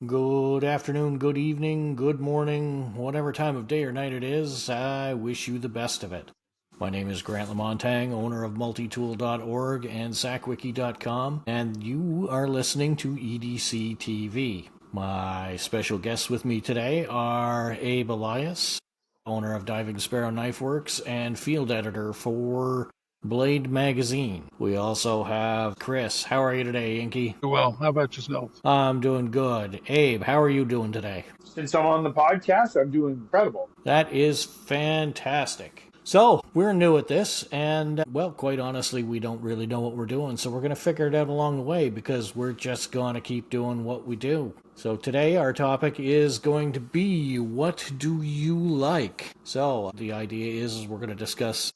Good afternoon, good evening, good morning, whatever time of day or night it is, I wish you the best of it. My name is Grant Lamontang, owner of multitool.org and SAKWiki.com, and you are listening to EDC TV. My special guests with me today are Abe Elias, owner of Diving Sparrow Knife Works and field editor for Blade Magazine. We also have Chris. How are you today, Inky? Well, how about yourself? I'm doing good. Abe, how are you doing today? Since I'm on the podcast, I'm doing incredible. That is fantastic. So, we're new at this, and, well, quite honestly, we don't really know what we're doing, so we're going to figure it out along the way, because we're just going to keep doing what we do. So today, our topic is going to be, what do you like? So, the idea is we're going to discuss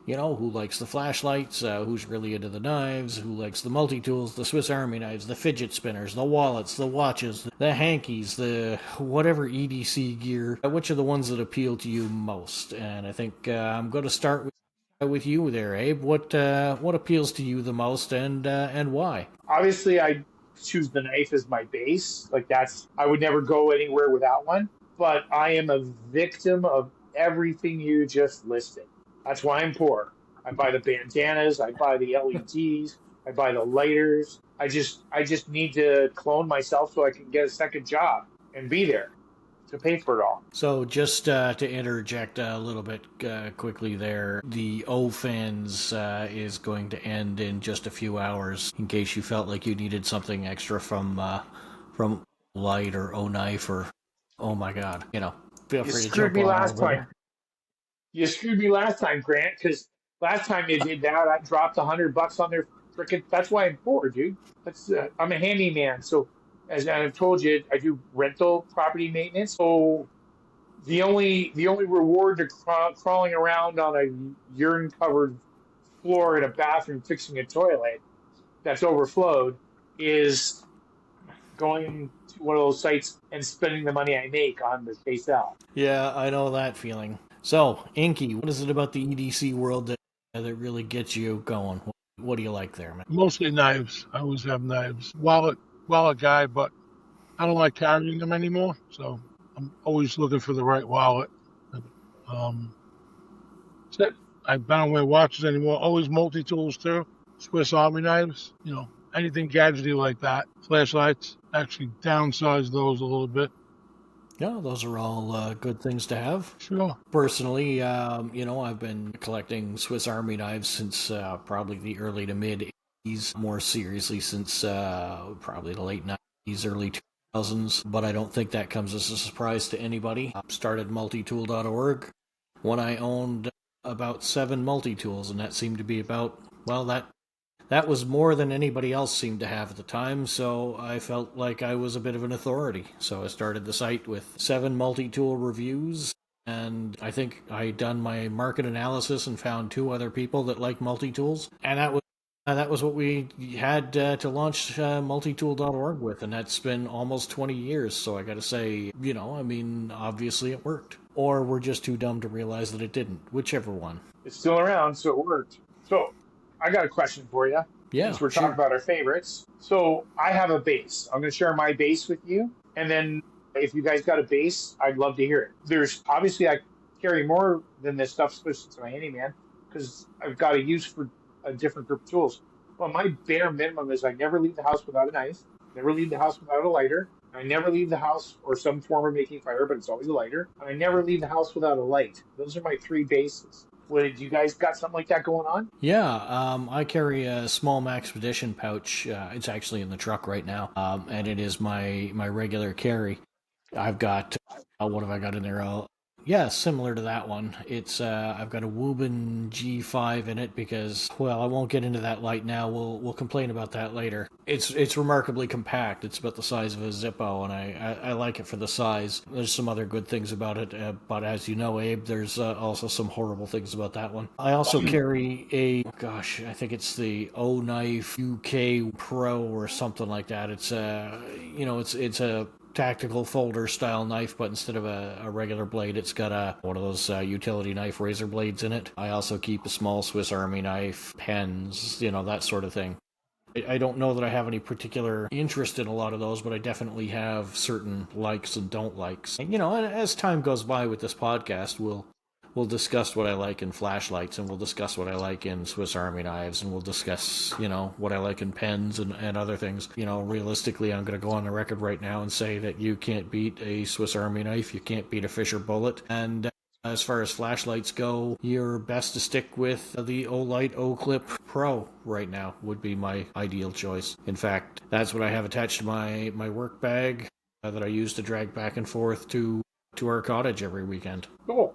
who likes the flashlights, who's really into the knives, who likes the multi-tools, the Swiss Army knives, the fidget spinners, the wallets, the watches, the hankies, the whatever EDC gear, which are the ones that appeal to you most. And I think I'm going to start with you there, Abe. What appeals to you the most, and why? Obviously, I choose the knife as my base. I would never go anywhere without one. But I am a victim of everything you just listed. That's why I'm poor. I buy the bandanas, I buy the LEDs, I buy the lighters. I just need to clone myself so I can get a second job and be there to pay for it all. So just to interject a little bit quickly there, the O-Fins is going to end in just a few hours in case you felt like you needed something extra from Light or O-Knife or, oh my God, feel free to jump on. You screwed me last time, Grant, because last time you did that, I dropped $100 on their frickin'. That's why I'm poor, dude. I'm a handyman, so as I've told you, I do rental property maintenance. So the only reward to crawling around on a urine-covered floor in a bathroom fixing a toilet that's overflowed is going to one of those sites and spending the money I make on the K-Cell. Yeah, I know that feeling. So, Inky, what is it about the EDC world that really gets you going? What do you like there, man? Mostly knives. I always have knives. Wallet guy, but I don't like carrying them anymore, so I'm always looking for the right wallet. That's it. I don't wear watches anymore. Always multi-tools too. Swiss Army knives, anything gadgety like that. Flashlights. Actually downsized those a little bit. Yeah, those are all good things to have. Sure. Personally, I've been collecting Swiss Army knives since probably the early to mid-'80s, more seriously since probably the late '90s, early 2000s, but I don't think that comes as a surprise to anybody. I started multitool.org when I owned about 7 multi-tools, and that seemed to be about, that was more than anybody else seemed to have at the time, so I felt like I was a bit of an authority. So I started the site with 7 multi-tool reviews, and I think I done my market analysis and found 2 other people that like multi-tools, and that was what we had to launch multitool.org with, and that's been almost 20 years, so I gotta say, obviously it worked. Or we're just too dumb to realize that it didn't, whichever one. It's still around, so it worked. So, I got a question for you. Yeah, since we're talking about our favorites. So I have a base. I'm going to share my base with you. And then if you guys got a base, I'd love to hear it. There's obviously I carry more than this stuff, especially to my handyman, because I've got a use for a different group of tools. Well, my bare minimum is I never leave the house without a knife, never leave the house without a lighter. I never leave the house or some form of making fire, but it's always a lighter. And I never leave the house without a light. Those are my 3 bases. You guys got something like that going on? Yeah, I carry a small Maxpedition pouch. It's actually in the truck right now, and it is my regular carry. I've got, what have I got in there? Yeah, similar to that one. It's I've got a Woburn G5 in it because, well, I won't get into that light now. We'll complain about that later. It's remarkably compact. It's about the size of a Zippo, and I like it for the size. There's some other good things about it, but as you know, Abe, there's also some horrible things about that one. I also carry I think it's the O-Knife UK Pro or something like that. It's it's a tactical folder style knife, but instead of a regular blade, it's got one of those utility knife razor blades in it. I also keep a small Swiss Army knife, pens, that sort of thing. I don't know that I have any particular interest in a lot of those, but I definitely have certain likes and don't likes. And, and as time goes by with this podcast, we'll discuss what I like in flashlights, and we'll discuss what I like in Swiss Army knives, and we'll discuss, what I like in pens and other things. Realistically, I'm going to go on the record right now and say that you can't beat a Swiss Army knife, you can't beat a Fisher bullet, and as far as flashlights go, you're best to stick with the Olight O-Clip Pro right now would be my ideal choice. In fact, that's what I have attached to my work bag that I use to drag back and forth to our cottage every weekend. Cool.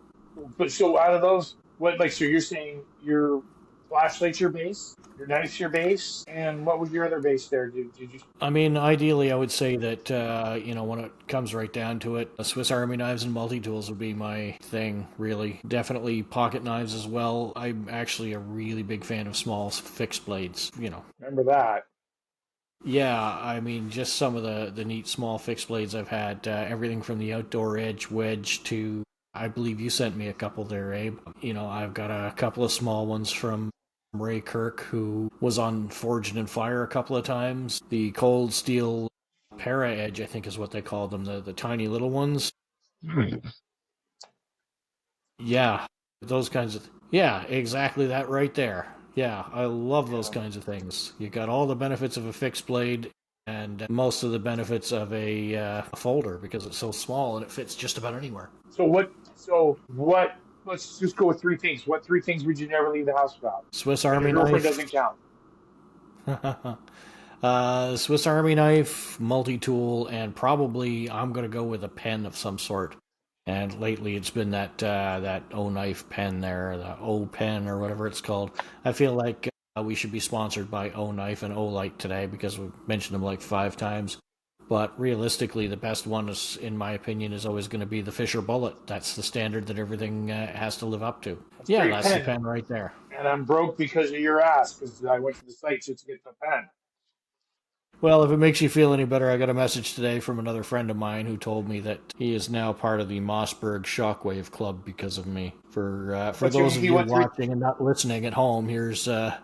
But so out of those, so you're saying your flashlight's your base, your knife's your base, and what was your other base there? Did you? I mean, ideally, I would say that, when it comes right down to it, Swiss Army knives and multi-tools would be my thing, really. Definitely pocket knives as well. I'm actually a really big fan of small fixed blades, Remember that. Yeah, I mean, just some of the neat small fixed blades I've had, everything from the Outdoor Edge wedge to, I believe you sent me a couple there, Abe. I've got a couple of small ones from Ray Kirk, who was on Forged in Fire a couple of times. The Cold Steel Para Edge, I think is what they call them, the tiny little ones. Yeah, those kinds of... Yeah, exactly that right there. Yeah, I love those kinds of things. You got all the benefits of a fixed blade and most of the benefits of a folder because it's so small and it fits just about anywhere. So what? Let's just go with three things. What three things would you never leave the house without? Swiss Army Your girlfriend knife. doesn't count. Swiss Army knife, multi-tool, and probably I'm going to go with a pen of some sort. And lately it's been that O-Knife pen there, the O-Pen or whatever it's called. I feel like we should be sponsored by O-Knife and O-Light today because we've mentioned them like 5 times. But realistically, the best one, is, in my opinion, is always going to be the Fisher Bullet. That's the standard that everything has to live up to. That's the pen right there. And I'm broke because of your ass, because I went to the site just to get the pen. Well, if it makes you feel any better, I got a message today from another friend of mine who told me that he is now part of the Mossberg Shockwave Club because of me. For those of you watching and not listening at home, here's the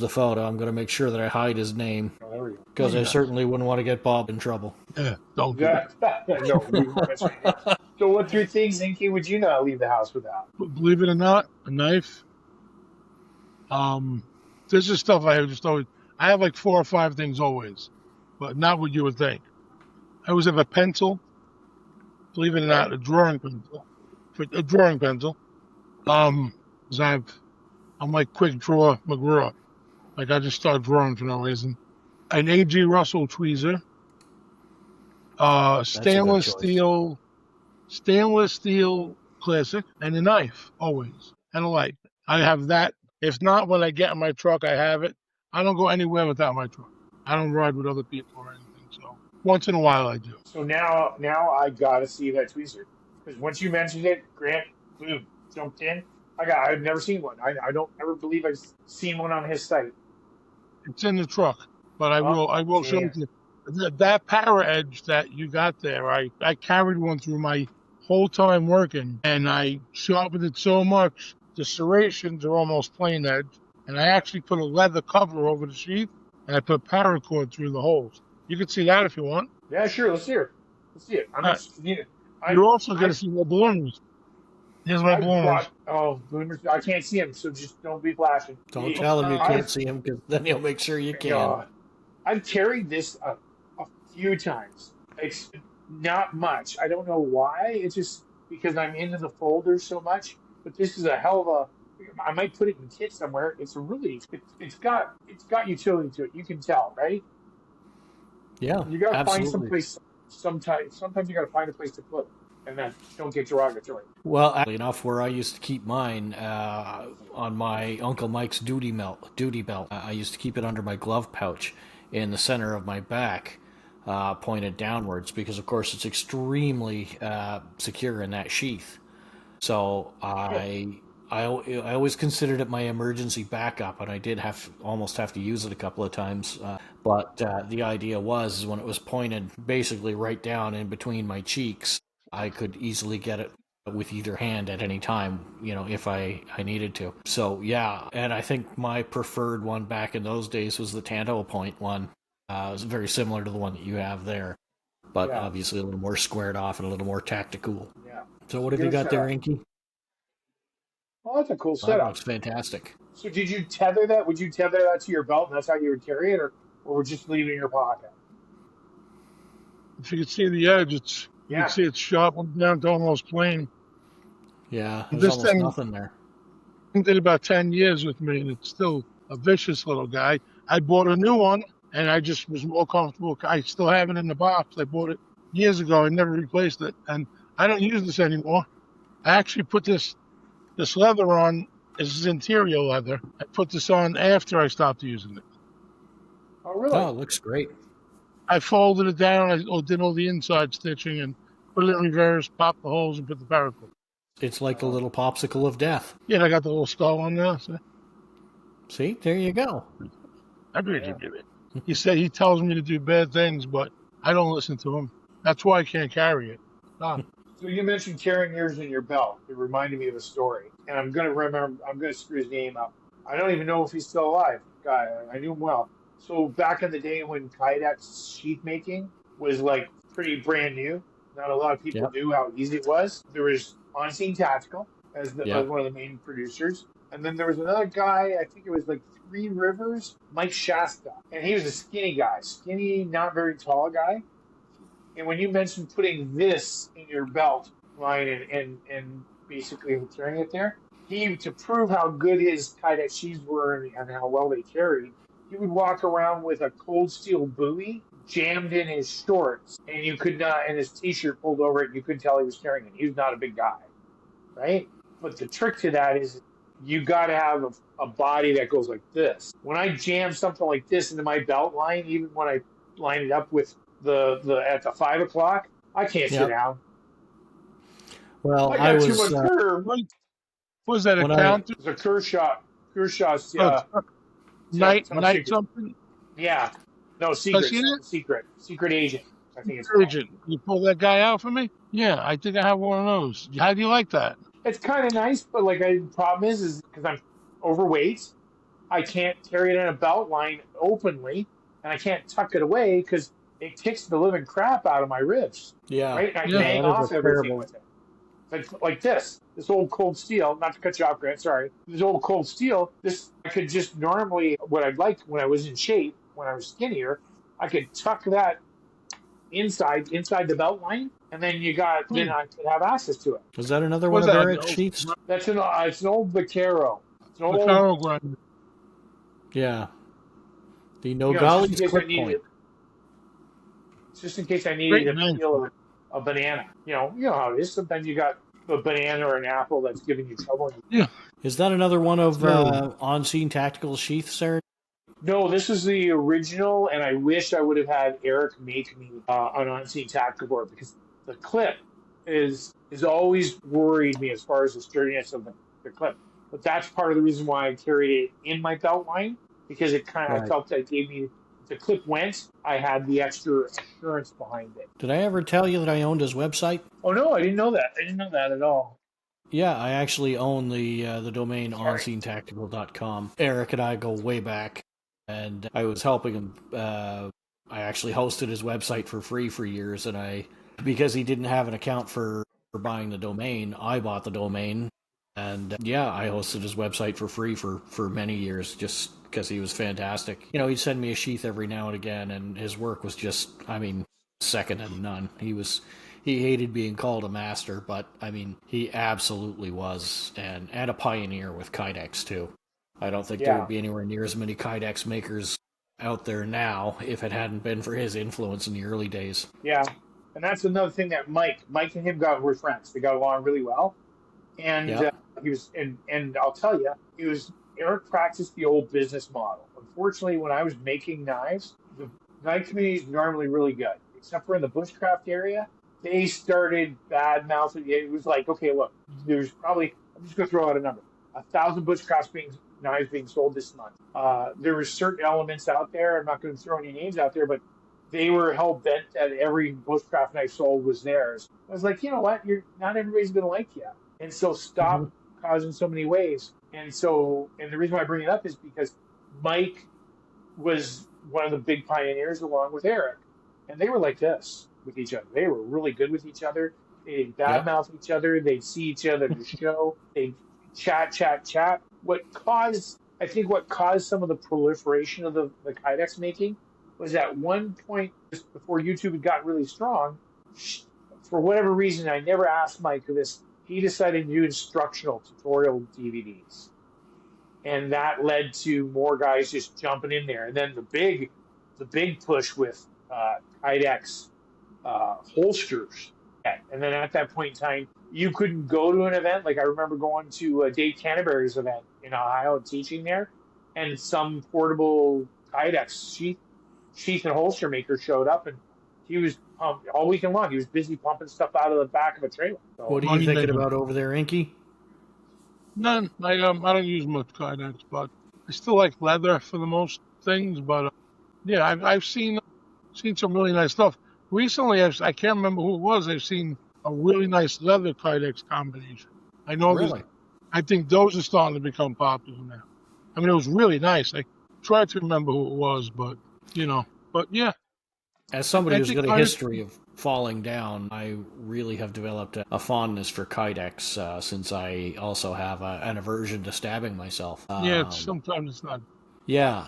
photo. I'm going to make sure that I hide his name because I certainly wouldn't want to get Bob in trouble. Yeah, don't do that. No, so what 3 things, Inky, would you not leave the house without? Believe it or not, a knife. This is stuff I just always... I have like 4 or 5 things always, but not what you would think. I always have a pencil. Believe it or not, a drawing pencil. Because I'm like quick draw McGraw. Like I just start drawing for no reason. An A.G. Russell tweezer. Stainless steel classic, and a knife always, and a light. I have that. If not, when I get in my truck, I have it. I don't go anywhere without my truck. I don't ride with other people or anything. So once in a while, I do. So now I gotta see that tweezer, because once you mentioned it, Grant, boom, jumped in. I've never seen one. I don't ever believe I've seen one on his site. It's in the truck, but I will show you. That Para Edge that you got there, I carried one through my whole time working, and I sharpened it so much, the serrations are almost plain edge, and I actually put a leather cover over the sheath, and I put paracord through the holes. You can see that if you want. Yeah, sure. Let's see it. You're also going to see more bloomers. Here's my bloomers. Bloomers. I can't see them, so just don't be flashing. Don't tell him you can't see him, because then he'll make sure you can. I've carried this a few times. It's not much. I don't know why. It's just because I'm into the folders so much. But this is a hell of a... I might put it in kit somewhere. It's got utility to it. You can tell, right? Yeah, you got to find absolutely. someplace. Sometimes you got to find a place to put it, and then don't get derogatory. Well, actually enough, where I used to keep mine on my Uncle Mike's duty belt. I used to keep it under my glove pouch in the center of my back, pointed downwards, because of course it's extremely secure in that sheath. So I always considered it my emergency backup, and I did almost have to use it a couple of times. But the idea was when it was pointed basically right down in between my cheeks, I could easily get it with either hand at any time, if I needed to. So yeah, and I think my preferred one back in those days was the Tanto Point one. It was very similar to the one that you have there, but obviously a little more squared off and a little more tactical. Yeah. So what have you got there, Inky? Well, that's a cool That setup. looks fantastic. So did you tether that? Would you tether that to your belt and that's how you would carry it, or would you just leave it in your pocket? If you can see the edge, you can see it's sharp down to almost plain. Yeah, there's This almost thing nothing there. did about 10 years with me, and it's still a vicious little guy. I bought a new one, and I just was more comfortable. I still have it in the box. I bought it years ago. I never replaced it, and I don't use this anymore. I actually put this leather on. This is interior leather. I put this on after I stopped using it. Oh, really? Oh, it looks great. I folded it down. I did all the inside stitching and put it in reverse, popped the holes, and put the paracord. It's like a little popsicle of death. Yeah, I got the little skull on there. So. See, there you go. I agree with you. He said he tells me to do bad things, but I don't listen to him. That's why I can't carry it. So you mentioned carrying yours in your belt. It reminded me of a story, and I'm gonna screw his name up. I don't even know if he's still alive. Guy, I knew him well. So back in the day when Kydex sheath making was like pretty brand new, not a lot of people knew how easy it was. There was On Scene Tactical as one of the main producers, and then there was another guy. I think it was like Three Rivers, Mike Shasta, and he was a skinny guy, not very tall guy. And when you mentioned putting this in your belt line and basically carrying it there, to prove how good his Kydex sheaths were and how well they carried, he would walk around with a cold steel buoy jammed in his shorts, and you could not, and his t-shirt pulled over it, you couldn't tell he was carrying it. He was not a big guy, right? But the trick to that is you got to have a body that goes like this. When I jam something like this into my belt line, even when I line it up with at the 5 o'clock, I can't sit down. Well, I got too much curve. Was that a counter? It's a Kershaw's night something? Yeah. No, secret agent. I think it's agent. Can you pull that guy out for me? Yeah, I think I have one of those. How do you like that? It's kind of nice, but the problem is because I'm overweight, I can't carry it in a belt line openly, and I can't tuck it away because it kicks the living crap out of my ribs. Yeah. Right? And I bang off everything with it. Like this old cold steel, not to cut you off, Grant, sorry. This old cold steel, I could just normally, what I'd like when I was in shape, when I was skinnier, I could tuck that inside the belt line, and then then I could have access to it. Was that another one of Eric's sheaths? It's an old Vaquero. It's an old Vaquero grinder. Yeah. The Nogales quick point. Just in case I needed to peel a banana. You know how it is. Sometimes you got a banana or an apple that's giving you trouble. Yeah. Is that another one of On Scene Tactical sheaths, sir? No, this is the original, and I wish I would have had Eric make me an On Scene Tactical board, because the clip is always worried me as far as the sturdiness of the clip. But that's part of the reason why I carried it in my belt line, because it kind of felt that gave me, if the clip went, I had the extra assurance behind it. Did I ever tell you that I owned his website? Oh, no, I didn't know that. I didn't know that at all. Yeah, I actually own the domain onscenetactical.com. Eric and I go way back, and I was helping him. I actually hosted his website for free for years, and because he didn't have an account for buying the domain, I bought the domain. And I hosted his website for free for many years, just because he was fantastic. He'd send me a sheath every now and again, and his work was just, second to none. He hated being called a master, but he absolutely was, and a pioneer with Kydex too. I don't think there would be anywhere near as many Kydex makers out there now if it hadn't been for his influence in the early days. Yeah, and that's another thing that Mike and him were friends. They got along really well. And he was, and I'll tell you, Eric practiced the old business model. Unfortunately, when I was making knives, the knife community is normally really good, except for in the bushcraft area. They started bad mouthing. It was like, okay, look, there's probably, I'm just going to throw out a number, 1,000 bushcraft knives being sold this month. There were certain elements out there. I'm not going to throw any names out there, but they were hell bent that every bushcraft knife sold was theirs. I was like, you know what? You're not everybody's gonna like you, and so stop causing so many waves. And the reason why I bring it up is because Mike was one of the big pioneers along with Eric, and they were like this with each other. They were really good with each other. They'd badmouth each other. They'd see each other at the show. They'd chat. I think what caused some of the proliferation of the Kydex making was at one point, just before YouTube had gotten really strong, for whatever reason, I never asked Mike this, he decided to do instructional tutorial DVDs. And that led to more guys just jumping in there. And then the big push with Kydex holsters. And then at that point in time, you couldn't go to an event. Like I remember going to Dave Canterbury's event in Ohio and teaching there, and some portable Kydex sheath and holster maker showed up, and he was all weekend long. He was busy pumping stuff out of the back of a trailer. So, what are you thinking about over there, Inky? None. I don't use much Kydex, but I still like leather for the most things. But yeah, I've seen some really nice stuff. Recently, I can't remember who it was. I've seen a really nice leather Kydex combination. I know Really? I think those are starting to become popular now. I mean, it was really nice. I tried to remember who it was, but yeah. As somebody who's think got a history of falling down, I really have developed a fondness for Kydex since I also have an aversion to stabbing myself. Sometimes it's not. Yeah.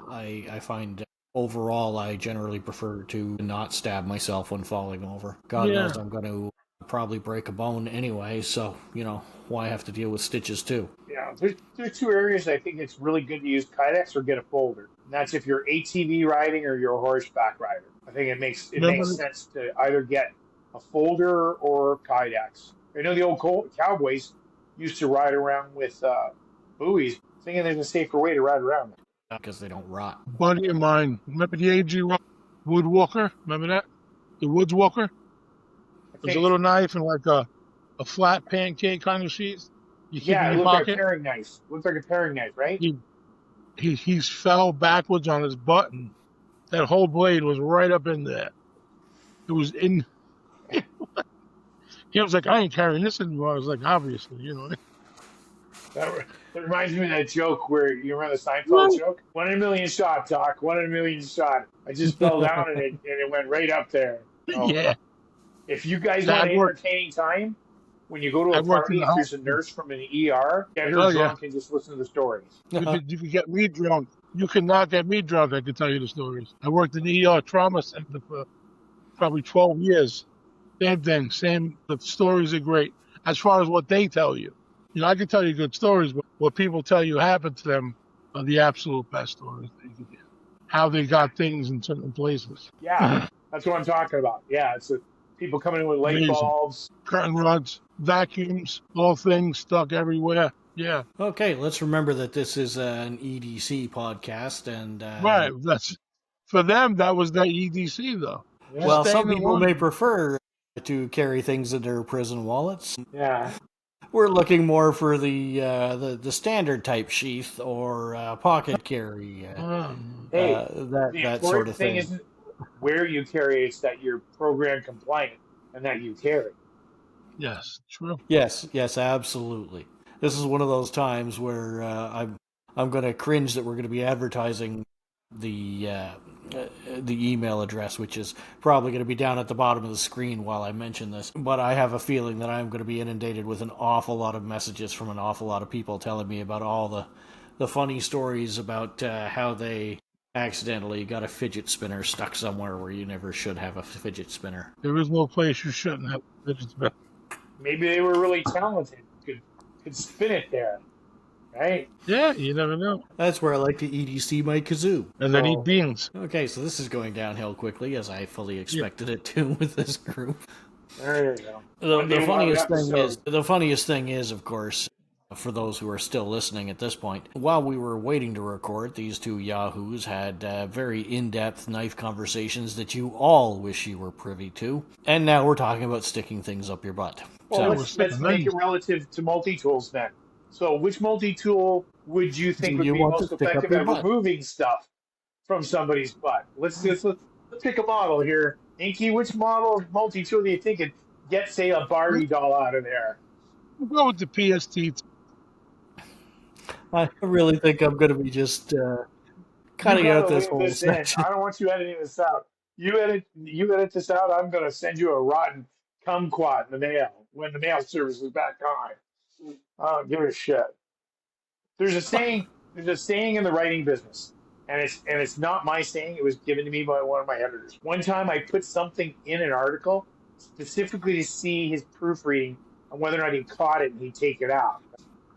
I find overall I generally prefer to not stab myself when falling over. God knows I'm going to probably break a bone anyway, so, why have to deal with stitches too? Yeah, there's two areas I think it's really good to use Kydex or get a folder. And that's if you're ATV riding or you're a horseback rider. I think it makes sense to either get a folder or Kydex. I know the old cowboys used to ride around with buoys, thinking there's a safer way to ride around. Because they don't rot. Buddy of mine, remember the AG Woodwalker? Remember that? The Woodswalker? There's a little knife and like a flat pancake kind of sheath. You keep in your pocket. Like a paring knife. Looks like a paring knife, right? He fell backwards on his butt, and that whole blade was right up in there. It was in. He was like, "I ain't carrying this anymore." I was like, "Obviously, That reminds me of that joke where you remember the Seinfeld joke? 1 in a million shot, Doc. 1 in a million shot. I just fell down and it went right up there. Oh. Yeah. If you guys want an entertaining time, when you go to a party, if there's a nurse from an ER, get her drunk and just listen to the stories. You can get me drunk. You cannot get me drunk, I can tell you the stories. I worked in the ER trauma center for probably 12 years. Same thing. The stories are great. As far as what they tell you. I can tell you good stories, but what people tell you happened to them are the absolute best stories that you can hear. How they got things in certain places. Yeah, that's what I'm talking about. Yeah, it's people coming in with light bulbs. Curtain rods, vacuums, all things stuck everywhere. Yeah. Okay, let's remember that this is an EDC podcast. And right, for them, that was their EDC, though. Yeah. Well, some people may prefer to carry things in their prison wallets. Yeah. We're looking more for the standard type sheath or pocket carry. That sort of thing. Isn't where you carry; it's that you're program compliant and that you carry. Yes, true. Yes, absolutely. This is one of those times where I'm going to cringe that we're going to be advertising the email address, which is probably going to be down at the bottom of the screen while I mention this. But I have a feeling that I'm going to be inundated with an awful lot of messages from an awful lot of people telling me about all the funny stories about how they accidentally got a fidget spinner stuck somewhere where you never should have a fidget spinner. There is no place you shouldn't have a fidget spinner. Maybe they were really talented. Could spin it there. Right? Yeah, you never know. That's where I like to EDC my kazoo. And then eat beans. Okay, so this is going downhill quickly, as I fully expected it to with this group. There you go. The funniest thing is, of course, for those who are still listening at this point, while we were waiting to record, these two yahoos had very in-depth knife conversations that you all wish you were privy to. And now we're talking about sticking things up your butt. Well, let's make it relative to multi-tools then. So which multi-tool would you think would be most effective at removing stuff from somebody's butt? Let's let's pick a model here. Inky, which model of multi-tool do you think could get, say, a Barbie doll out of there? We'll go with the PST. I really think I'm going to be just cutting out this whole section. I don't want you editing this out. You edit this out, I'm going to send you a rotten kumquat in the mail when the mail service is back on. I don't give a shit. There's a saying in the writing business, and it's not my saying. It was given to me by one of my editors. One time I put something in an article specifically to see his proofreading on whether or not he caught it, and he'd take it out.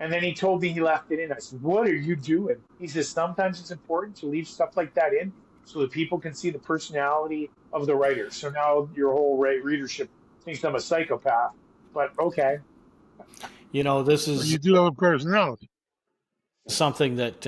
And then he told me he left it in. I said, "What are you doing?" He says, "Sometimes it's important to leave stuff like that in so that people can see the personality of the writer. So now your whole readership thinks I'm a psychopath." But okay. This is... You do have a personality. Something that,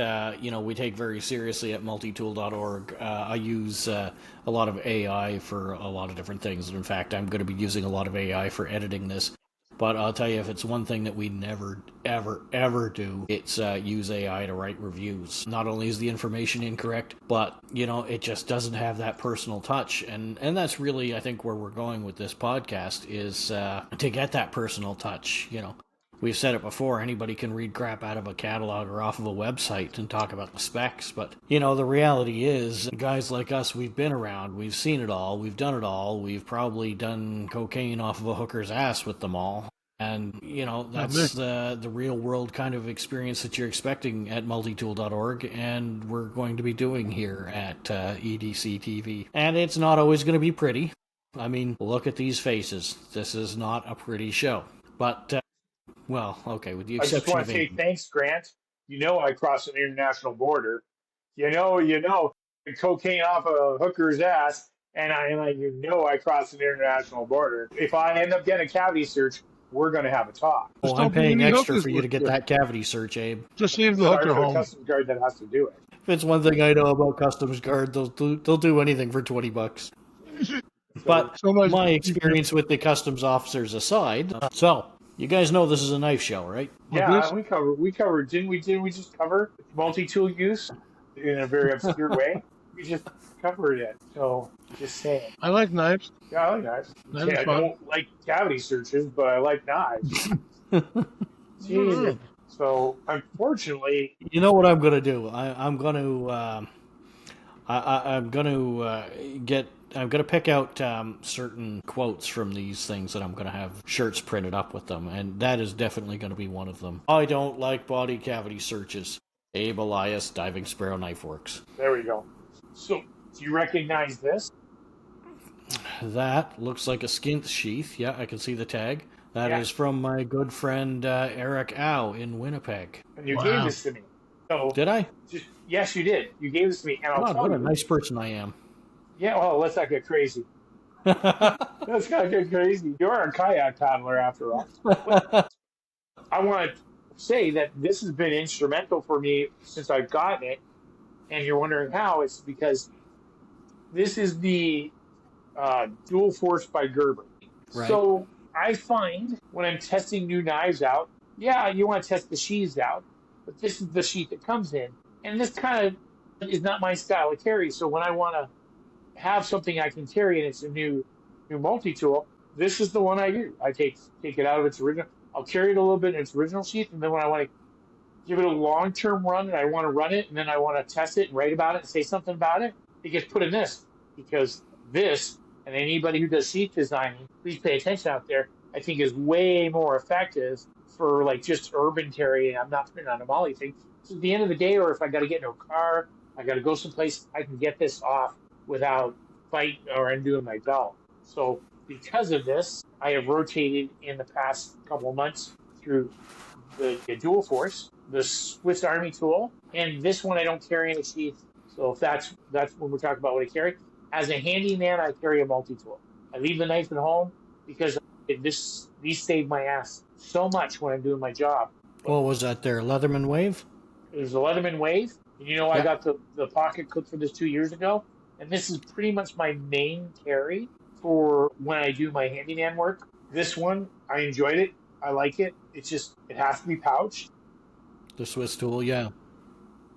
we take very seriously at multitool.org. I use a lot of AI for a lot of different things. And in fact, I'm going to be using a lot of AI for editing this. But I'll tell you, if it's one thing that we never, ever, ever do, it's use AI to write reviews. Not only is the information incorrect, but, it just doesn't have that personal touch. And that's really, I think, where we're going with this podcast is to get that personal touch, We've said it before, anybody can read crap out of a catalog or off of a website and talk about the specs, but, the reality is, guys like us, we've been around, we've seen it all, we've done it all, we've probably done cocaine off of a hooker's ass with them all, and, that's the real-world kind of experience that you're expecting at multitool.org, and we're going to be doing here at EDC TV. And it's not always going to be pretty. I mean, look at these faces. This is not a pretty show, but... Well, okay, with the exception of... I just want to say thanks, Grant. I crossed an international border. The cocaine off a hooker's ass, and I crossed an international border. If I end up getting a cavity search, we're going to have a talk. Well, I'm paying extra for you to get that cavity search, Abe. Just leave the hooker home. Customs guard that has to do it. If it's one thing I know about Customs Guard, they'll do anything for $20. But my experience with the customs officers aside, you guys know this is a knife show, right? Yeah, we covered. Didn't we just cover multi-tool use in a very obscure way? We just covered it. So, just saying. I like knives. Yeah, I like knives. I don't like cavity searches, but I like knives. Jesus. So, unfortunately... You know what I'm going to do? I'm going to pick out certain quotes from these things that I'm going to have shirts printed up with them, and that is definitely going to be one of them. I don't like body cavity searches. Abe Elias, Diving Sparrow Knife Works. There we go. So, do you recognize this? That looks like a skint sheath. Yeah, I can see the tag. That is from my good friend Eric Au in Winnipeg. And you gave this to me. So did I? Yes, you did. You gave this to me. And God, what a nice person I am. Yeah, well, let's not get crazy. Let's not get crazy. You're a kayak paddler after all. I want to say that this has been instrumental for me since I've gotten it. And you're wondering how. It's because this is the Dual Force by Gerber. Right. So I find when I'm testing new knives out, you want to test the sheaths out, but this is the sheath it comes in. And this kind of is not my style of carry. So when I want to have something I can carry and it's a new multi-tool, this is the one I do. I take it out of its original. I'll carry it a little bit in its original sheath, and then when I want to give it a long-term run and I want to run it, and then I want to test it and write about it and say something about it, it gets put in this. Because this, and anybody who does sheath designing, please pay attention out there, I think is way more effective for like just urban carry. I'm not putting on a molly thing. So at the end of the day, or if I got to get into a car, I got to go someplace, I can get this off without fight or undoing my belt. So because of this, I have rotated in the past couple of months through the Dual Force, the Swiss Army tool, and this one I don't carry in a sheath. So if that's when we're talking about what I carry. As a handyman, I carry a multi-tool. I leave the knife at home because these save my ass so much when I'm doing my job. What was that there, Leatherman Wave? It was a Leatherman Wave. And I got the pocket clip for this 2 years ago. And this is pretty much my main carry for when I do my handyman work. This one, I enjoyed it. I like it. It's just, it has to be pouched. The Swiss tool, yeah.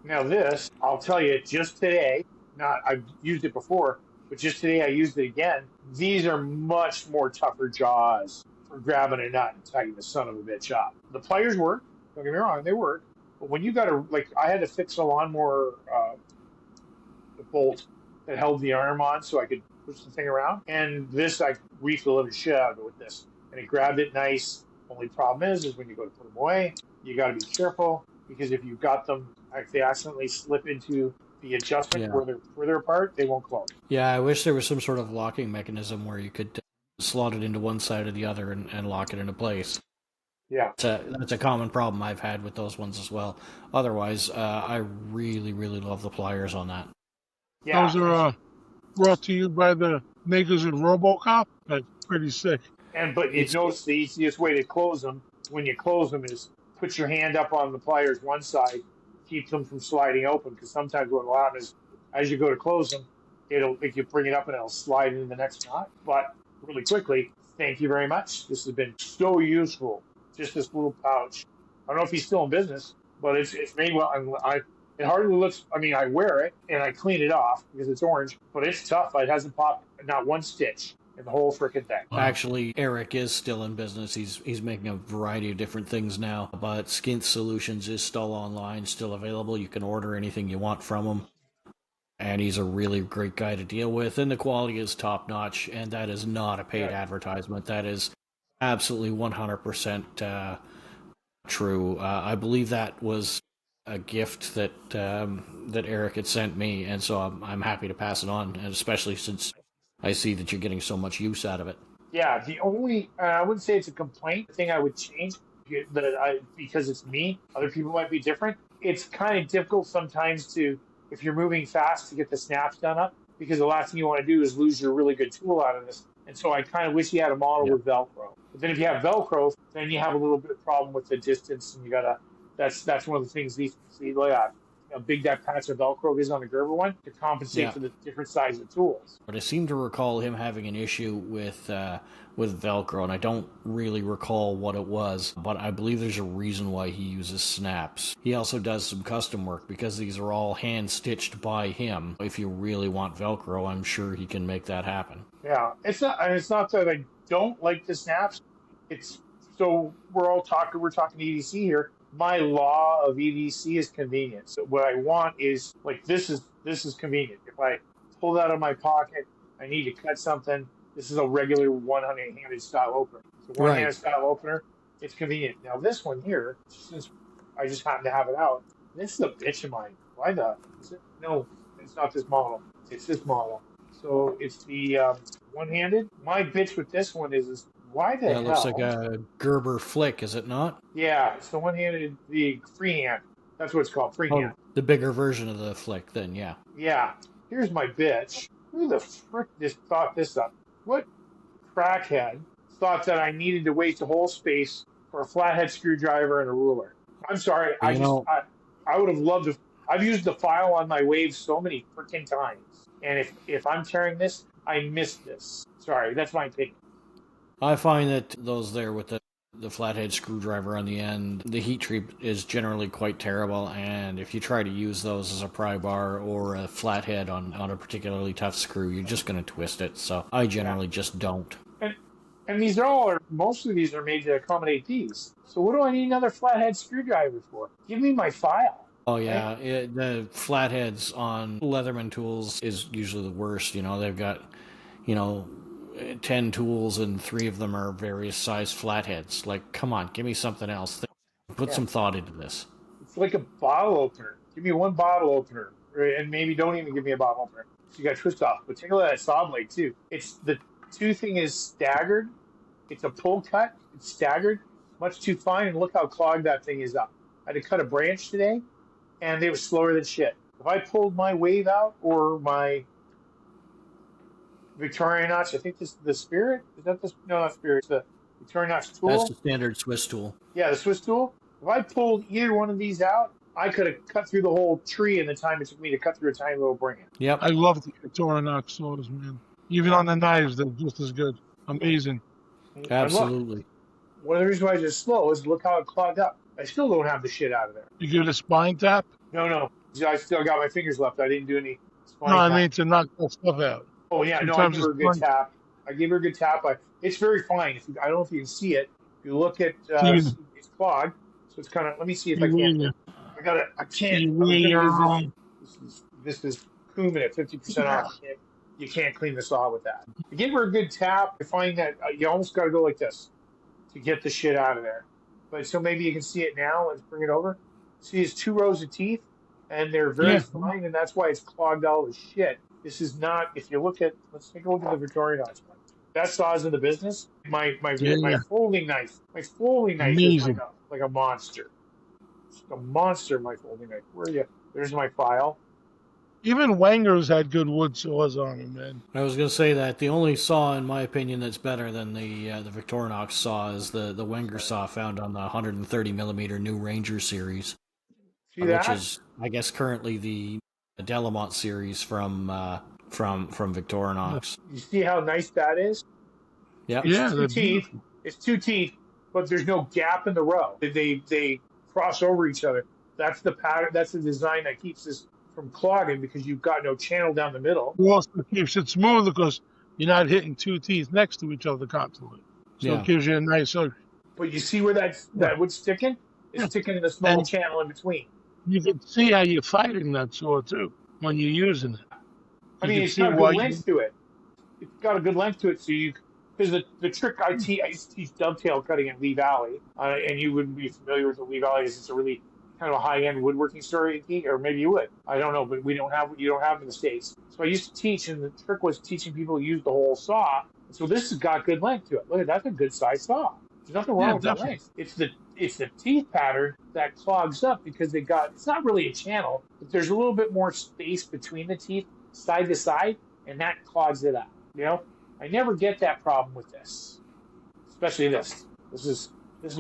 Now this, I'll tell you, just today, I've used it before, but just today I used it again. These are much more tougher jaws for grabbing a nut and tightening the son of a bitch up. The pliers work. Don't get me wrong, they work. But when you got to, like, I had to fix a lawnmower, the bolt that held the arm on so I could push the thing around. And this, I refilled the shit out of it with this. And it grabbed it nice. Only problem is when you go to put them away, you got to be careful, because if you've got them, if they accidentally slip into the adjustment where they're further apart, they won't close. Yeah, I wish there was some sort of locking mechanism where you could slot it into one side or the other and lock it into place. Yeah. That's a common problem I've had with those ones as well. Otherwise, I really, really love the pliers on that. Yeah. Those are brought to you by the makers of RoboCop. That's pretty sick. But you notice the easiest way to close them, when you close them, is put your hand up on the pliers one side, keep them from sliding open, because sometimes what will happen is as you go to close them, it'll make you bring it up and it'll slide into the next knot. But really quickly, thank you very much. This has been so useful. Just this little pouch. I don't know if he's still in business, but it's made well. It hardly looks. I mean, I wear it and I clean it off because it's orange, but it's tough. It hasn't popped not one stitch in the whole frickin' thing. Actually, Eric is still in business. He's making a variety of different things now, but Skint Solutions is still online, still available. You can order anything you want from him. And he's a really great guy to deal with, and the quality is top notch, and that is not a paid advertisement. That is absolutely 100% true. I believe that was a gift that Eric had sent me, and so I'm happy to pass it on, and especially since I see that you're getting so much use out of it. Yeah, the only I wouldn't say it's a complaint thing I would change because it's me. Other people might be different. It's kind of difficult sometimes if you're moving fast, to get the snaps done up, because the last thing you want to do is lose your really good tool out of this. And so I kind of wish you had a model with Velcro. But then if you have Velcro, then you have a little bit of problem with the distance, and you gotta. That's one of the things these see. Look at how big that patch of Velcro is on the Gerber one to compensate for the different size of tools. But I seem to recall him having an issue with Velcro, and I don't really recall what it was, but I believe there's a reason why he uses snaps. He also does some custom work, because these are all hand-stitched by him. If you really want Velcro, I'm sure he can make that happen. Yeah, it's not that I don't like the snaps. It's so we're talking EDC here. My law of EDC is convenience. So what I want is, like, this is convenient. If I pull that out of my pocket, I need to cut something. This is a regular one-handed style opener. So one-handed style opener, it's convenient. Now this one here, since I just happen to have it out, this is a bitch of mine. Why the? No, it's not this model. It's this model. So it's the one-handed. My bitch with this one is why the hell? It looks like a Gerber flick, is it not? Yeah, it's the one-handed, the freehand. That's what it's called, freehand. The bigger version of the flick, then, yeah. Yeah. Here's my bitch. Who the frick just thought this up? What crackhead thought that I needed to waste a whole space for a flathead screwdriver and a ruler? I'm sorry. I would have loved to. I've used the file on my Wave so many freaking times. And if I'm tearing this, I missed this. Sorry, that's my opinion. I find that those there with the flathead screwdriver on the end, the heat treat is generally quite terrible, and if you try to use those as a pry bar or a flathead on a particularly tough screw, you're just going to twist it, so I generally just don't. And these most of these are made to accommodate these. So what do I need another flathead screwdriver for? Give me my file. Oh yeah, the flatheads on Leatherman tools is usually the worst. They've got, 10 tools and 3 of them are various size flatheads. Like, come on, give me something else. Put some thought into this. It's like a bottle opener. Give me one bottle opener, and maybe don't even give me a bottle opener. So you got to twist off. But take a look at that saw blade too. It's the two thing is staggered. It's a pull cut. It's staggered, much too fine. And look how clogged that thing is up. I had to cut a branch today, and they were slower than shit. If I pulled my Wave out or my Victorinox, I think this is the Spirit. Is that the no, not Spirit? It's the Victorinox tool. That's the standard Swiss tool. Yeah, the Swiss tool. If I pulled either one of these out, I could have cut through the whole tree in the time it took me to cut through a tiny little brand. Yep. I love the Victorinox saws, man. Even on the knives, they're just as good. Amazing. Absolutely. One of the reasons why it's just slow is look how it clogged up. I still don't have the shit out of there. You give it a spine tap? No. I still got my fingers left. I didn't do any spine No, tap. I mean to knock that stuff out. Oh yeah, no, I Sometimes give it's her a good fun. tap. I give her a good tap. It's very fine. I don't know if you can see it. If you look at, See, it's clogged, so it's kind of. Let me see if I see can. where you, I gotta. I can't. see I was where gonna use this. you're, This is Kumin at 50% off. You can't clean the saw with that. I give her a good tap. I find that you almost got to go like this to get the shit out of there. But so maybe you can see it now. Let's bring it over. See, it's 2 rows of teeth, and they're very yeah. fine, and that's why it's clogged all the shit. This is not. If you look at, let's take a look at the Victorinox one. That saw's in the business. My Yeah, folding knife. My folding knife is amazing. like a monster. It's a monster. My folding knife. Where are you? There's my file. Even Wenger's had good wood saws on them, man. I was going to say that the only saw, in my opinion, that's better than the Victorinox saw is the Wenger saw found on the 130 millimeter New Ranger series, See which that? is, I guess, currently the Delamont series from Victorinox. You see how nice that is? Yep. It's Yeah, two they're teeth. beautiful. It's two teeth, but there's no gap in the row. They cross over each other. That's the pattern. That's the design that keeps this from clogging because you've got no channel down the middle. It also keeps it smooth because you're not hitting two teeth next to each other constantly. So Yeah. it gives you a nice. But you see where that wood's sticking? It's Yeah. sticking in a small And channel in between. you can see how you're fighting that saw too when you're using it. I You mean, can it's see got a why good you. length to it. It's got a good length to it, so because the trick I used to teach dovetail cutting in Lee Valley, and you wouldn't be familiar with the Lee Valley, because it's a really kind of a high-end woodworking store, Inky, or maybe you would. I don't know, but you don't have it in the States. So I used to teach, and the trick was teaching people to use the whole saw. So this has got good length to it. Look, that's a good size saw. There's nothing wrong Yeah, with that definitely. length. It's the teeth pattern that clogs up because it's not really a channel, but there's a little bit more space between the teeth, side to side, and that clogs it up. I never get that problem with this, especially this. This is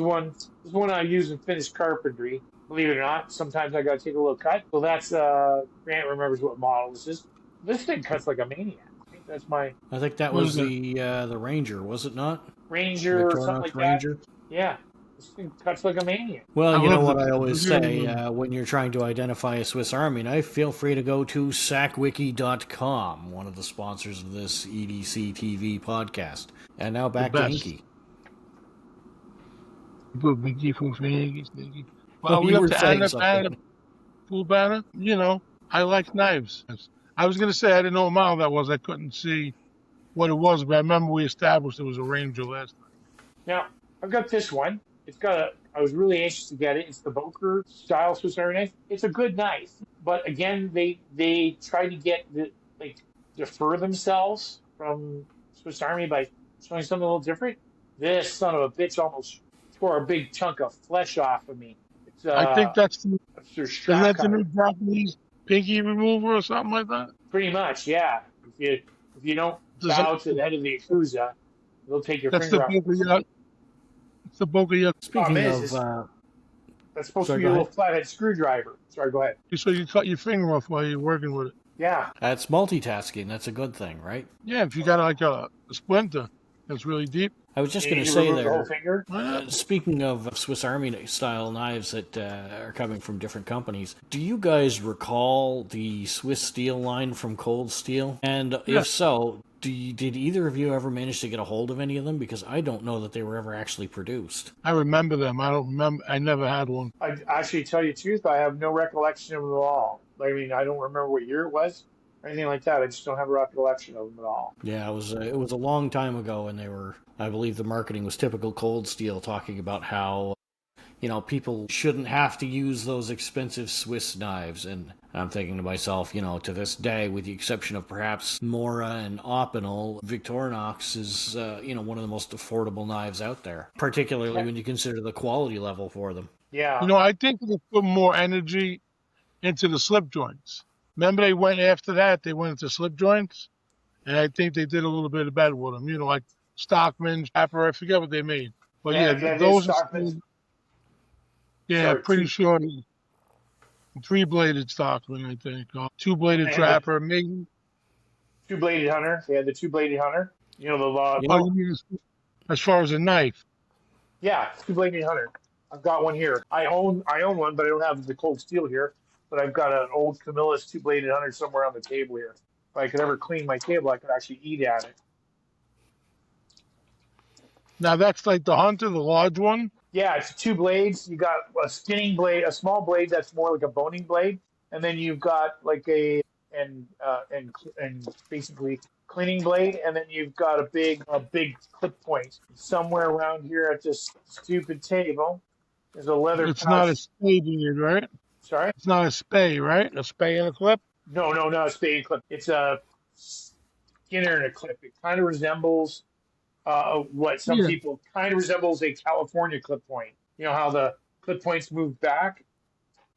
one I use in finished carpentry. Believe it or not, sometimes I got to take a little cut. So that's Grant remembers what model this is. This thing cuts like a maniac. I think that's my I think that What was is it? the Ranger, was it not? Ranger or something Victorinox like that. Ranger. Yeah, this thing cuts like a maniac. Well, I you know love what I always say, the. when you're trying to identify a Swiss Army knife, feel free to go to SAKWiki.com, one of the sponsors of this EDC TV podcast. And now back to best. Inky. Well, we You were up to saying Anna something. Full banner. I like knives. I was gonna say I didn't know what model that was. I couldn't see what it was, but I remember we established it was a Ranger last time. Now I've got this one. I was really anxious to get it. It's the Boker style Swiss Army knife. It's a good knife, but again, they try to defer themselves from Swiss Army by showing something a little different. This son of a bitch almost tore a big chunk of flesh off of me. It's I think that's their isn't strap that the cutter. new Japanese pinky remover or something like that? Pretty much, yeah. If you don't Does bow it- to the head of the Yakuza, they'll take your That's the finger off. Boka. It's the Boka. Speaking Problem is, of, that's supposed sorry, to be a go little flathead screwdriver. Sorry, go ahead. So you cut your finger off while you're working with it. Yeah, that's multitasking. That's a good thing, right? Yeah, if you got like a splinter that's really deep. I was just you going need to to say remove the whole there, finger. Why not? speaking of Swiss Army style knives that are coming from different companies, do you guys recall the Swiss Steel line from Cold Steel? And Yeah. if so, did either of you ever manage to get a hold of any of them? Because I don't know that they were ever actually produced. I remember them. I don't remember. I never had one. I actually tell you the truth, I have no recollection of them at all. I mean, I don't remember what year it was or anything like that. I just don't have a recollection of them at all. Yeah, it was a long time ago, and they were, I believe the marketing was typical Cold Steel, talking about how, people shouldn't have to use those expensive Swiss knives. And I'm thinking to myself, to this day, with the exception of perhaps Mora and Opinel, Victorinox is, one of the most affordable knives out there, particularly when you consider the quality level for them. Yeah. I think they put more energy into the slip joints. Remember they went after that, they went into slip joints, and I think they did a little bit better with them. Like Stockman, Trapper, I forget what they made. But Yeah, those are Stockman's. still, yeah, Sorry, pretty sure. 3-bladed Stockman, I think. 2-bladed And Trapper, maybe. Two-bladed hunter. They had the two-bladed hunter. The law. Yeah. Oh, you mean as far as a knife? Yeah, two-bladed hunter. I've got one here. I own one, but I don't have the Cold Steel here. But I've got an old Camillus two-bladed hunter somewhere on the table here. if I could ever clean my table, I could actually eat at it. Now that's like the Hunter, the large one. Yeah, it's 2 blades. You got a skinning blade, a small blade that's more like a boning blade, and then you've got like a and basically cleaning blade, and then you've got a big clip point. Somewhere around here at this stupid table is a leather It's pouch. not a spade in it, right? Sorry? It's not a spade, right? A spade and a clip? No, not a spade clip. It's a skinner and a clip. It kind of resembles what some people kind of resembles a California clip point. You know how the clip points move back?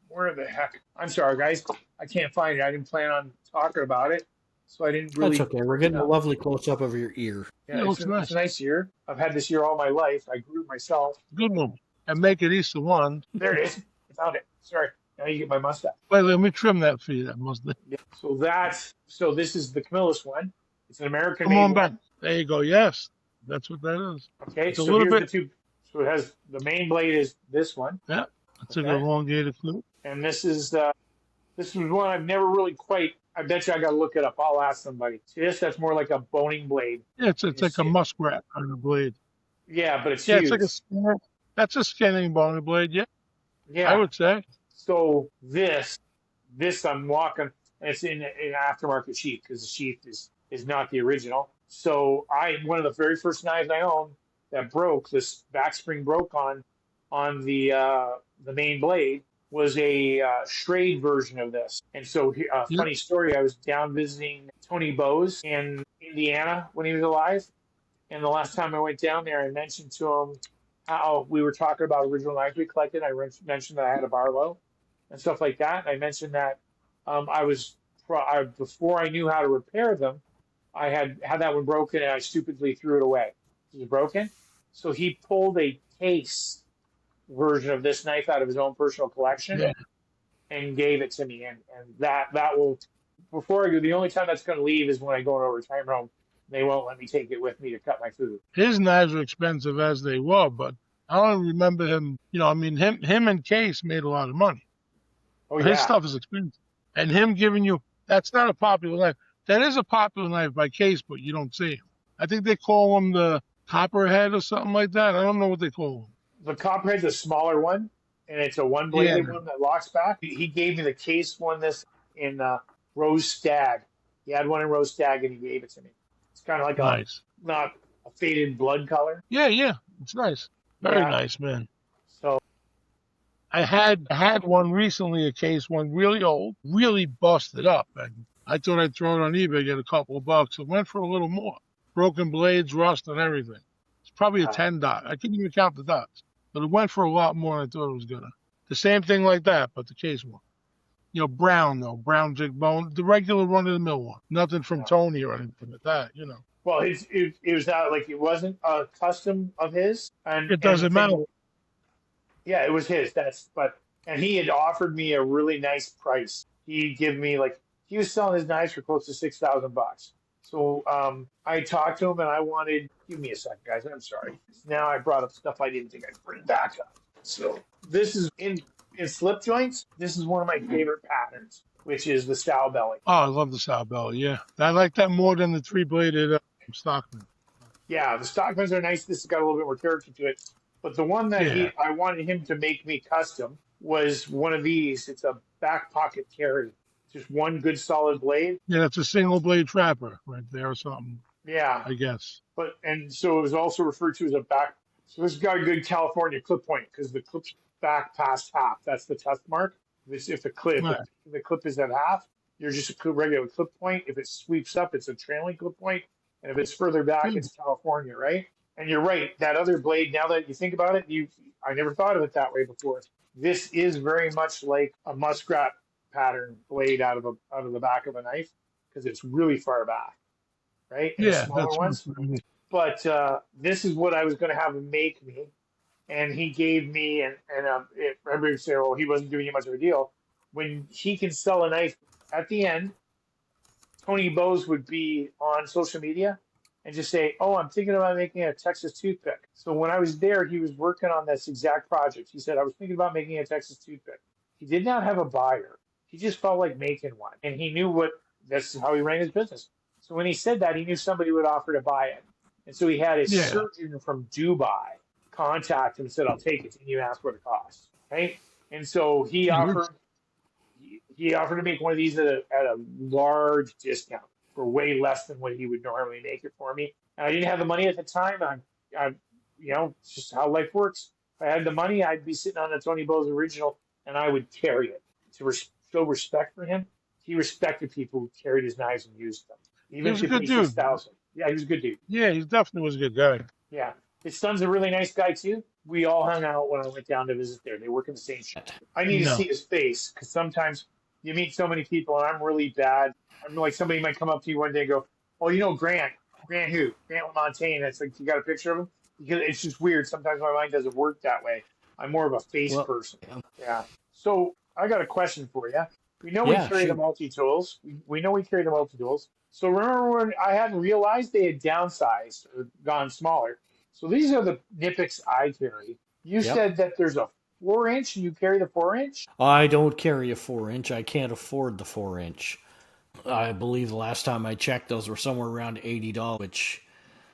Where the heck? I'm sorry, guys. I can't find it. I didn't plan on talking about it, so I didn't really. That's okay. We're getting a lovely close-up of your ear. Yeah, it's a nice ear. I've had this ear all my life. I grew it myself. Good one. And make it Easter one. There it is. I found it. Sorry. Now you get my mustache. Wait, let me trim that for you, that mustache. Yeah. So this is the Camillus one. It's an American. Come on back. There you go. Yes. That's what that is. Okay, it's a so little here's bit. the two. So it has the main blade is this one. Yeah, it's an elongated flute. And this is one I've never really quite. I bet you I got to look it up. I'll ask somebody. See this? That's more like a boning blade. Yeah, it's like a muskrat kind of blade. Yeah, but it's huge. It's like a skinner. That's a skinning boning blade. Yeah. Yeah, I would say. So this I'm walking. And it's in an aftermarket sheath because the sheath is not the original. So one of the very first knives I owned that broke, this back spring broke on the main blade, was a Schrade version of this. And so funny story, I was down visiting Tony Bose in Indiana when he was alive. And the last time I went down there, I mentioned to him how we were talking about original knives we collected. I mentioned that I had a Barlow and stuff like that. And I mentioned that before I knew how to repair them, I had that one broken and I stupidly threw it away. It was broken. So he pulled a case version of this knife out of his own personal collection and gave it to me. And that will, before I go, the only time that's going to leave is when I go to a retirement home. They won't let me take it with me to cut my food. His knives were expensive as they were, but I don't remember him. Him and Case made a lot of money. Oh, His stuff is expensive. And him giving you, that's not a popular knife. That is a popular knife by Case, but you don't see him. I think they call him the Copperhead or something like that. I don't know what they call him. The Copperhead's a smaller one, and it's a one-bladed one that locks back. He gave me the Case one in Rose Stag. He had one in Rose Stag, and he gave it to me. It's kind of like not a faded blood color. Yeah. It's nice. Very nice, man. So I had one recently, a Case one, really old, really busted up. And I thought I'd throw it on eBay, get a couple of bucks. It went for a little more. Broken blades, rust, and everything. It's probably a 10 dot. I couldn't even count the dots. But it went for a lot more than I thought it was going to. The same thing like that, but the Case one. Brown, though. Brown jig bone. The regular run-of-the-mill one. Nothing from Tony or anything like that, Well, it was not like it wasn't a custom of his. And it doesn't matter. Yeah, it was his. And he had offered me a really nice price. He'd give me he was selling his knives for close to $6,000. So I talked to him and I wanted, give me a second, guys. I'm sorry. Now I brought up stuff I didn't think I'd bring back up. So this is in slip joints. This is one of my favorite patterns, which is the sow belly. Oh, I love the sow belly. Yeah, I like that more than the 3-bladed Stockman. Yeah, the Stockmans are nice. This has got a little bit more character to it. But the one that I wanted him to make me custom was one of these. It's a back pocket carry. Just one good solid blade. Yeah, it's a single blade trapper right there or something. Yeah. I guess. And so it was also referred to as a back. So this has got a good California clip point because the clip's back past half. That's the test mark. If the clip is at half, you're just a regular clip point. If it sweeps up, it's a trailing clip point. And if it's further back, it's California, right? And you're right. That other blade, now that you think about it, I never thought of it that way before. This is very much like a muskrat pattern blade out of the back of a knife because it's really far back, right? And smaller ones. But this is what I was going to have him make me, and he gave me everybody would say, "Oh, he wasn't doing you much of a deal." When he can sell a knife at the end, Tony Bose would be on social media and just say, "Oh, I'm thinking about making a Texas toothpick." So when I was there, he was working on this exact project. He said, "I was thinking about making a Texas toothpick." He did not have a buyer. He just felt like making one. And he knew what that's how he ran his business. So when he said that, he knew somebody would offer to buy it. And so he had a Yeah. surgeon from Dubai contact him and said, I'll take it. And you ask what it costs. Right. And so he offered to make one of these at a large discount for way less than what he would normally make it for me. And I didn't have the money at the time. It's just how life works. If I had the money, I'd be sitting on a Tony Bowes original and I would carry it to show respect for him. He respected people who carried his knives and used them. Even He was a good dude. 6,000. Yeah, he was a good dude. Yeah, he definitely was a good guy. Yeah. His son's a really nice guy, too. We all hung out when I went down to visit there. They work in the same shop. I need to see his face because sometimes you meet so many people and I'm really bad. I'm like, somebody might come up to you one day and go, oh, you know, Grant who? Grant Lamontagne. It's like, you got a picture of him? Because it's just weird. Sometimes my mind doesn't work that way. I'm more of a face person. Yeah. So I got a question for you. We know we carry the multi-tools. We know we carry the multi-tools. So remember when I hadn't realized they had downsized or gone smaller. So these are the Knipex I carry. You said that there's a 4-inch and you carry the 4-inch? I don't carry a 4-inch. I can't afford the 4-inch. I believe the last time I checked, those were somewhere around $80, which,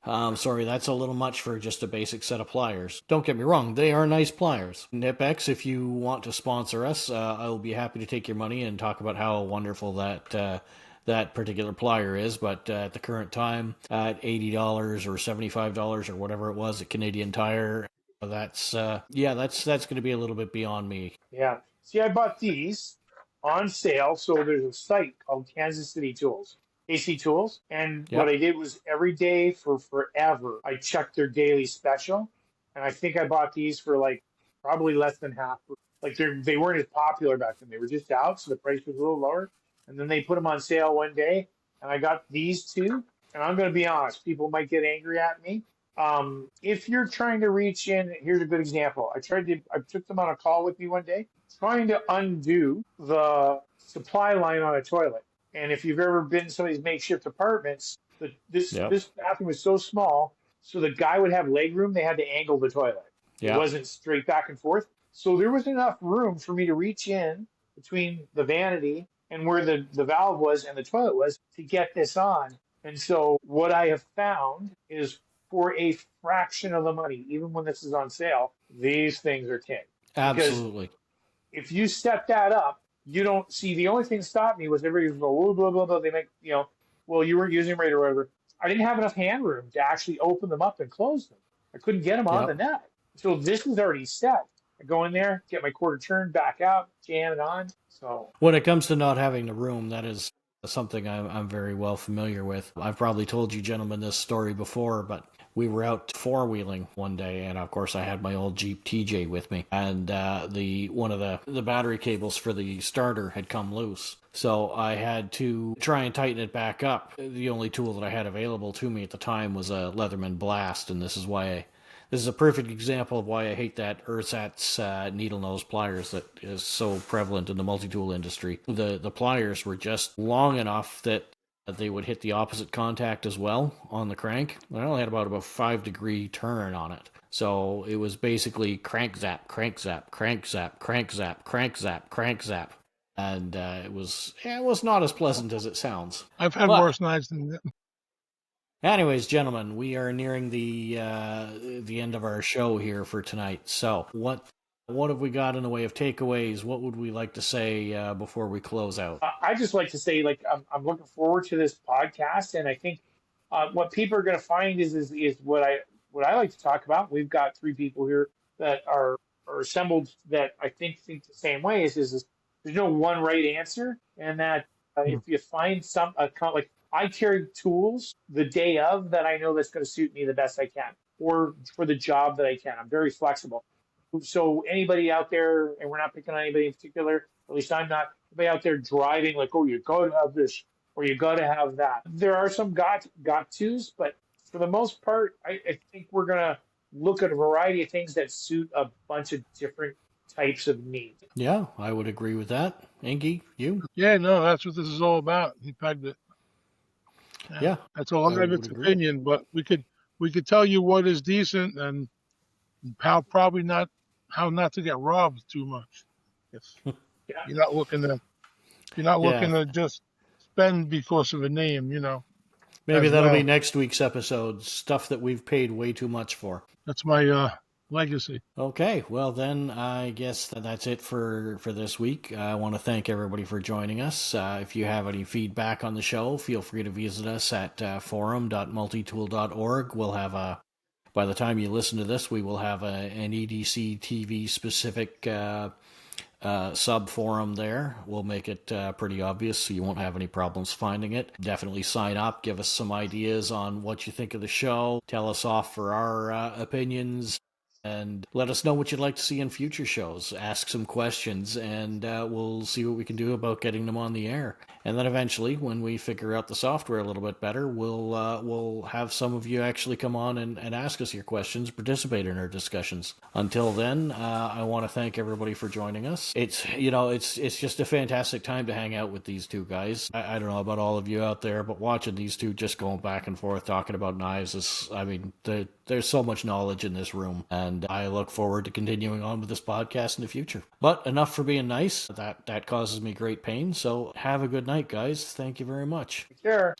sorry, that's a little much for just a basic set of pliers. Don't get me wrong, they are nice pliers. Knipex, if you want to sponsor us, I will be happy to take your money and talk about how wonderful that particular plier is, but at the current time, at $80 or $75 or whatever it was at Canadian Tire, that's going to be a little bit beyond me. Yeah. See, I bought these on sale. So there's a site called Kansas City Tools, AC Tools. And what I did was every day for forever, I checked their daily special. And I think I bought these for like probably less than half. Like they weren't as popular back then. They were just out, so the price was a little lower. And then they put them on sale one day, and I got these two. And I'm going to be honest, people might get angry at me. If you're trying to reach in, here's a good example. I took them on a call with me one day, trying to undo the supply line on a toilet. And if you've ever been in some of these makeshift apartments, this bathroom was so small, so the guy would have leg room. They had to angle the toilet. It wasn't straight back and forth. So there was enough room for me to reach in between the vanity and where the valve was and the toilet was to get this on. And so what I have found is for a fraction of the money, even when this is on sale, these things are king. Absolutely. Because if you set that up, you don't see, the only thing that stopped me was everybody go, blah, blah, blah, blah. They make, well, you weren't using them right or whatever. I didn't have enough hand room to actually open them up and close them. I couldn't get them on the net. So this is already set. I go in there, get my quarter turn back out, jam it on. So when it comes to not having the room, that is something I'm very well familiar with. I've probably told you gentlemen this story before, but we were out four-wheeling one day, and of course I had my old Jeep TJ with me, and one of the battery cables for the starter had come loose. So I had to try and tighten it back up. The only tool that I had available to me at the time was a Leatherman blast, and this is a perfect example of why I hate that ersatz needle nose pliers that is so prevalent in the multi-tool industry. The pliers were just long enough that they would hit the opposite contact as well on the crank. I only had about a 5-degree turn on it. So it was basically crank zap, crank zap, crank zap, crank zap, crank zap, crank zap. And it was not as pleasant as it sounds. I've had worse knives than that. Anyways, gentlemen, we are nearing the end of our show here for tonight. So what have we got in the way of takeaways? What would we like to say before we close out? I just like to say, I'm looking forward to this podcast, and I think what people are going to find is what I like to talk about. We've got 3 people here that are assembled that I think the same way. Is there's no one right answer, and that if you find like I carry tools the day of that I know that's going to suit me the best I can, or for the job that I can. I'm very flexible. So anybody out there, and we're not picking on anybody in particular, at least I'm not, anybody out there driving like, oh, you got to have this, or you got to have that. There are some got tos, but for the most part, I think we're going to look at a variety of things that suit a bunch of different types of needs. Yeah, I would agree with that. Inky, you? Yeah, no, that's what this is all about. He pegged it. Yeah. That's all I have its opinion, but we could tell you what is decent and how not to get robbed too much. If you're not looking to just spend because of a name, Maybe as that'll be well. next week's episode, stuff that we've paid way too much for. That's my legacy. Okay, well then I guess that's it for this week. I want to thank everybody for joining us. If you have any feedback on the show, feel free to visit us at forum.multitool.org. We'll have by the time you listen to this, we will have an EDC TV specific sub forum there. We'll make it pretty obvious so you won't have any problems finding it. Definitely sign up, give us some ideas on what you think of the show, tell us off for our opinions, and let us know what you'd like to see in future shows. Ask some questions, and we'll see what we can do about getting them on the air. And then eventually, when we figure out the software a little bit better, we'll have some of you actually come on and ask us your questions, participate in our discussions. Until then, I want to thank everybody for joining us. It's just a fantastic time to hang out with these two guys. I don't know about all of you out there, but watching these two just going back and forth talking about knives there's so much knowledge in this room, and I look forward to continuing on with this podcast in the future. But enough for being nice. That causes me great pain, so have a good night, guys. Thank you very much. Take care.